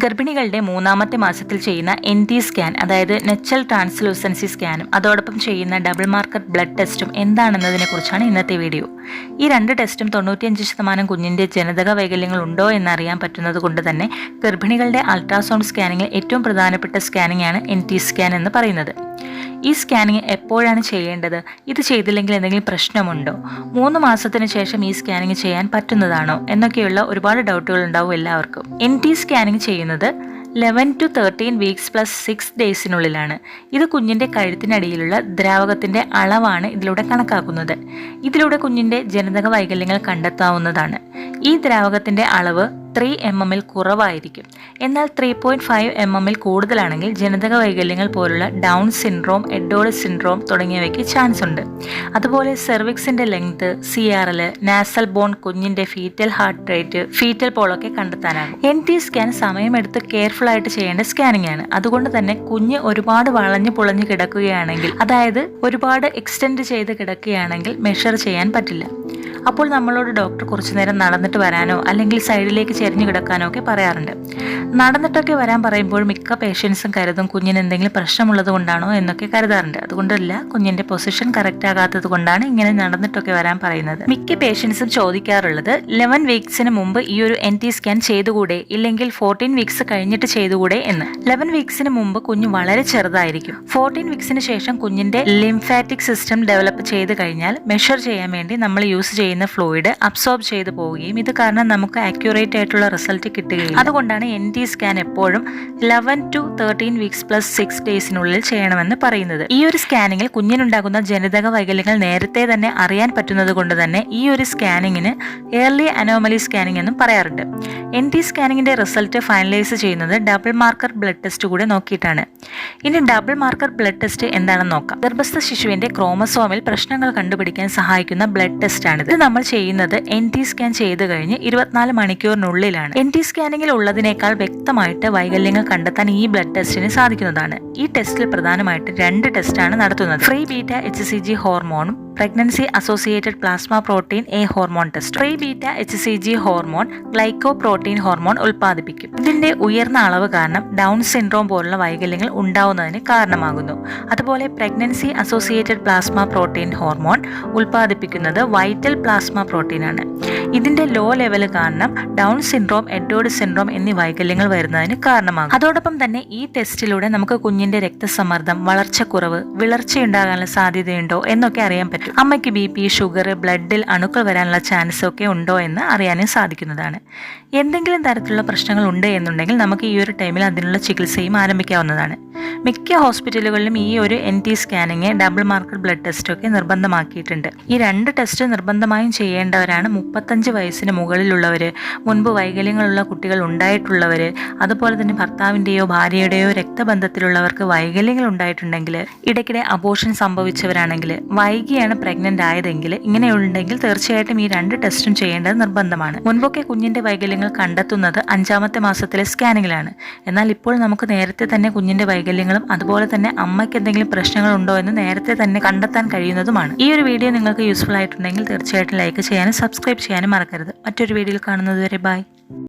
ഗർഭിണികളുടെ മൂന്നാമത്തെ മാസത്തിൽ ചെയ്യുന്ന NT സ്കാൻ, അതായത് നെച്ചൽ ട്രാൻസ്ലൂസൻസി സ്കാനും അതോടൊപ്പം ചെയ്യുന്ന ഡബിൾ മാർക്കർ ബ്ലഡ് ടെസ്റ്റും എന്താണെന്നതിനെ കുറിച്ചാണ് ഇന്നത്തെ വീഡിയോ. ഈ രണ്ട് ടെസ്റ്റും 95% കുഞ്ഞിന്റെ ജനിതക വൈകല്യങ്ങൾ ഉണ്ടോ എന്നറിയാൻ പറ്റുന്നത് കൊണ്ട് തന്നെ ഗർഭിണികളുടെ അൾട്രാസൗണ്ട് സ്കാനിങ്ങിൽ ഏറ്റവും പ്രധാനപ്പെട്ട സ്കാനിംഗ് ആണ് NT സ്കാൻ എന്ന് പറയുന്നത്. ഈ സ്കാനിങ് എപ്പോഴാണ് ചെയ്യേണ്ടത്? ഇത് ചെയ്തില്ലെങ്കിൽ എന്തെങ്കിലും പ്രശ്നമുണ്ടോ? 3 മാസത്തിന് ശേഷം ഈ സ്കാനിങ് ചെയ്യാൻ പറ്റുന്നതാണോ എന്നൊക്കെയുള്ള ഒരുപാട് ഡൗട്ടുകൾ ഉണ്ടാവും എല്ലാവർക്കും. NT സ്കാനിങ് ചെയ്യുന്നത് 11 to 13 വീക്സ് പ്ലസ് 6 ഡേയ്സിനുള്ളിലാണ്. ഇത് കുഞ്ഞിന്റെ കഴുത്തിനടിയിലുള്ള ദ്രാവകത്തിന്റെ അളവാണ് ഇതിലൂടെ കണക്കാക്കുന്നത്. ഇതിലൂടെ കുഞ്ഞിന്റെ ജനിതക വൈകല്യങ്ങൾ കണ്ടെത്താവുന്നതാണ്. ഈ ദ്രാവകത്തിന്റെ അളവ് 3 mmൽ കുറവായിരിക്കും. എന്നാൽ 3.5 mmൽ കൂടുതലാണെങ്കിൽ ജനിതക വൈകല്യങ്ങൾ പോലുള്ള ഡൗൺ സിൻഡ്രോം, എഡ്വേർഡ് സിൻഡ്രോം തുടങ്ങിയവയ്ക്ക് ചാൻസ് ഉണ്ട്. അതുപോലെ സെർവിക്സിന്റെ ലെങ്ത്, CRL, നാസൽ ബോൺ, കുഞ്ഞിന്റെ ഫീറ്റൽ ഹാർട്ട് റേറ്റ്, ഫീറ്റൽ പോളൊക്കെ കണ്ടെത്താനാകും. NT സ്കാൻ സമയമെടുത്ത് കെയർഫുൾ ആയിട്ട് ചെയ്യേണ്ട സ്കാനിംഗ് ആണ്. അതുകൊണ്ട് തന്നെ കുഞ്ഞ് ഒരുപാട് വളഞ്ഞു പുളഞ്ഞു കിടക്കുകയാണെങ്കിൽ, അതായത് ഒരുപാട് എക്സ്റ്റെൻഡ് ചെയ്ത് കിടക്കുകയാണെങ്കിൽ മെഷർ ചെയ്യാൻ പറ്റില്ല. അപ്പോൾ നമ്മളോട് ഡോക്ടർ കുറച്ചു നേരം നടന്നിട്ട് വരാനോ അല്ലെങ്കിൽ സൈഡിലേക്ക് ചെരിഞ്ഞു കിടക്കാനോ ഒക്കെ പറയാറുണ്ട്. നടന്നിട്ടൊക്കെ വരാൻ പറയുമ്പോൾ മിക്ക പേഷ്യൻസും കരുതും കുഞ്ഞിന് എന്തെങ്കിലും പ്രശ്നമുള്ളത് കൊണ്ടാണോ എന്നൊക്കെ കരുതാറുണ്ട്. അതുകൊണ്ടല്ല, കുഞ്ഞിന്റെ പൊസിഷൻ കറക്റ്റ് ആകാത്തത് കൊണ്ടാണ് ഇങ്ങനെ നടന്നിട്ടൊക്കെ വരാൻ പറയുന്നത്. മിക്ക പേഷ്യൻസും ചോദിക്കാറുള്ളത് 11 വീക്സിന് മുമ്പ് ഈ ഒരു NT സ്കാൻ ചെയ്തുകൂടെ, ഇല്ലെങ്കിൽ 14 വീക്സ് കഴിഞ്ഞിട്ട് ചെയ്തുകൂടെ എന്ന്. 11 വീക്സിന് മുമ്പ് കുഞ്ഞ് വളരെ ചെറുതായിരിക്കും. 14 വീക്സിന് ശേഷം കുഞ്ഞിന്റെ ലിംഫാറ്റിക് സിസ്റ്റം ഡെവലപ്പ് ചെയ്ത് കഴിഞ്ഞാൽ മെഷർ ചെയ്യാൻ വേണ്ടി നമ്മൾ യൂസ് ചെയ്യുന്ന ഫ്ലൂയിഡ് അബ്സോർബ് ചെയ്തു പോവുകയും ഇത് കാരണം നമുക്ക് ആക്യുറേറ്റ് ആയിട്ടുള്ള റിസൾട്ട് കിട്ടുകയും. അതുകൊണ്ടാണ് NT സ്കാൻ എപ്പോഴും 11 to 13 വീക്സ് പ്ലസ് 6 ഡേയ്സിനുള്ളിൽ ചെയ്യണമെന്ന് പറയുന്നത്. ഈ ഒരു സ്കാനിങ്ങിൽ കുഞ്ഞിനുണ്ടാകുന്ന ജനിതക വൈകല്യങ്ങൾ നേരത്തെ തന്നെ അറിയാൻ പറ്റുന്നത് കൊണ്ട് തന്നെ ഈ ഒരു സ്കാനിങ്ങിന് ഏർലി അനോമലി സ്കാനിങ് എന്നും പറയാറുണ്ട്. NT സ്കാനിങ്ങിന്റെ റിസൾട്ട് ഫൈനലൈസ് ചെയ്യുന്നത് ഡബിൾ മാർക്കർ ബ്ലഡ് ടെസ്റ്റ് കൂടെ നോക്കിയിട്ടാണ്. ഇനി ഡബിൾ മാർക്കർ ബ്ലഡ് ടെസ്റ്റ് എന്താണെന്ന് നോക്കാം. ഗർഭസ്ഥ ശിശുവിന്റെ ക്രോമസോമിൽ പ്രശ്നങ്ങൾ കണ്ടുപിടിക്കാൻ സഹായിക്കുന്ന ബ്ലഡ് ടെസ്റ്റ് ആണിത്. ഇത് നമ്മൾ ചെയ്യുന്നത് NT സ്കാൻ ചെയ്ത് കഴിഞ്ഞ് 24 മണിക്കൂറിനുള്ളിലാണ്. NT സ്കാനിങ്ങിൽ ഉള്ളതിനേക്കാൾ വ്യക്തമായിട്ട് വൈകല്യങ്ങൾ കണ്ടെത്താൻ ഈ ബ്ലഡ് ടെസ്റ്റിന് സാധിക്കുന്നതാണ്. ഈ ടെസ്റ്റിൽ പ്രധാനമായിട്ട് 2 ടെസ്റ്റാണ് നടത്തുന്നത്. ഫ്രീ ബീറ്റ HCG ഹോർമോണും pregnancy associated plasma protein A hormone test. Free beta HCG hormone glycoprotein hormone ഉൽപ്പാദിപ്പിക്കും. ഇതിന്റെ ഉയർന്ന അളവ് കാരണം ഡൗൺ സിൻഡ്രോം പോലുള്ള വൈകല്യങ്ങൾ ഉണ്ടാവുന്നതിന് കാരണമാകുന്നു. അതുപോലെ pregnancy associated plasma protein hormone ഉൽപ്പാദിപ്പിക്കുന്നത് വൈറ്റൽ പ്ലാസ്മ പ്രോട്ടീൻ ആണ്. ഇതിന്റെ ലോ ലെവൽ കാരണം ഡൗൺ സിൻഡ്രോം, എഡ്വേർഡ് സിൻഡ്രോം എന്നീ വൈകല്യങ്ങൾ വരുന്നതിന് കാരണമാകും. അതോടൊപ്പം തന്നെ ഈ ടെസ്റ്റിലൂടെ നമുക്ക് കുഞ്ഞിന്റെ രക്തസമ്മർദ്ദം, വളർച്ചക്കുറവ്, വിളർച്ചയുണ്ടാകാനുള്ള സാധ്യതയുണ്ടോ എന്നൊക്കെ അറിയാൻ പറ്റും. അമ്മയ്ക്ക് BP, ഷുഗർ, ബ്ലഡിൽ അണുക്കൾ വരാനുള്ള ചാൻസ് ഒക്കെ ഉണ്ടോ എന്ന് അറിയാനും സാധിക്കുന്നതാണ്. എന്തെങ്കിലും തരത്തിലുള്ള പ്രശ്നങ്ങൾ ഉണ്ട് എന്നുണ്ടെങ്കിൽ നമുക്ക് ഈ ഒരു ടൈമിൽ അതിനുള്ള ചികിത്സയും ആരംഭിക്കാവുന്നതാണ്. മിക്ക ഹോസ്പിറ്റലുകളിലും ഈ ഒരു NT scanning, double marker blood test ഒക്കെ നിർബന്ധമാക്കിയിട്ടുണ്ട്. ഈ 2 ടെസ്റ്റ് നിർബന്ധമായും ചെയ്യേണ്ടവരാണ് 35 വയസ്സിന് മുകളിലുള്ളവര്, മുൻപ് വൈകല്യങ്ങളുള്ള കുട്ടികൾ ഉണ്ടായിട്ടുള്ളവര്, അതുപോലെ തന്നെ ഭർത്താവിന്റെയോ ഭാര്യയുടെയോ രക്തബന്ധത്തിലുള്ളവർക്ക് വൈകല്യങ്ങൾ ഉണ്ടായിട്ടുണ്ടെങ്കിൽ, ഇടയ്ക്കിടെ അബോർഷൻ സംഭവിച്ചവരാണെങ്കിൽ, വൈകിയാണ് പ്രഗ്നന്റ് ആയതെങ്കിൽ, ഇങ്ങനെയുണ്ടെങ്കിൽ തീർച്ചയായിട്ടും ഈ 2 ടെസ്റ്റും ചെയ്യേണ്ടത് നിർബന്ധമാണ്. മുൻപൊക്കെ കുഞ്ഞിന്റെ വൈകല്യങ്ങൾ കണ്ടെത്തുന്നത് 5ാമത്തെ മാസത്തിലെ സ്കാനിങ്ങിലാണ്. എന്നാൽ ഇപ്പോൾ നമുക്ക് നേരത്തെ തന്നെ കുഞ്ഞിന്റെ വൈകല്യങ്ങളും അതുപോലെ തന്നെ അമ്മയ്ക്ക് എന്തെങ്കിലും പ്രശ്നങ്ങൾ ഉണ്ടോ എന്ന് നേരത്തെ തന്നെ കണ്ടെത്താൻ കഴിയുന്നതുമാണ്. ഈ ഒരു വീഡിയോ നിങ്ങൾക്ക് യൂസ്ഫുൾ ആയിട്ടുണ്ടെങ്കിൽ തീർച്ചയായിട്ടും ലൈക്ക് ചെയ്യാനും സബ്സ്ക്രൈബ് ചെയ്യാനും മറക്കരുത്. മറ്റൊരു വീഡിയോയിൽ കാണുന്നത് വരെ ബൈ.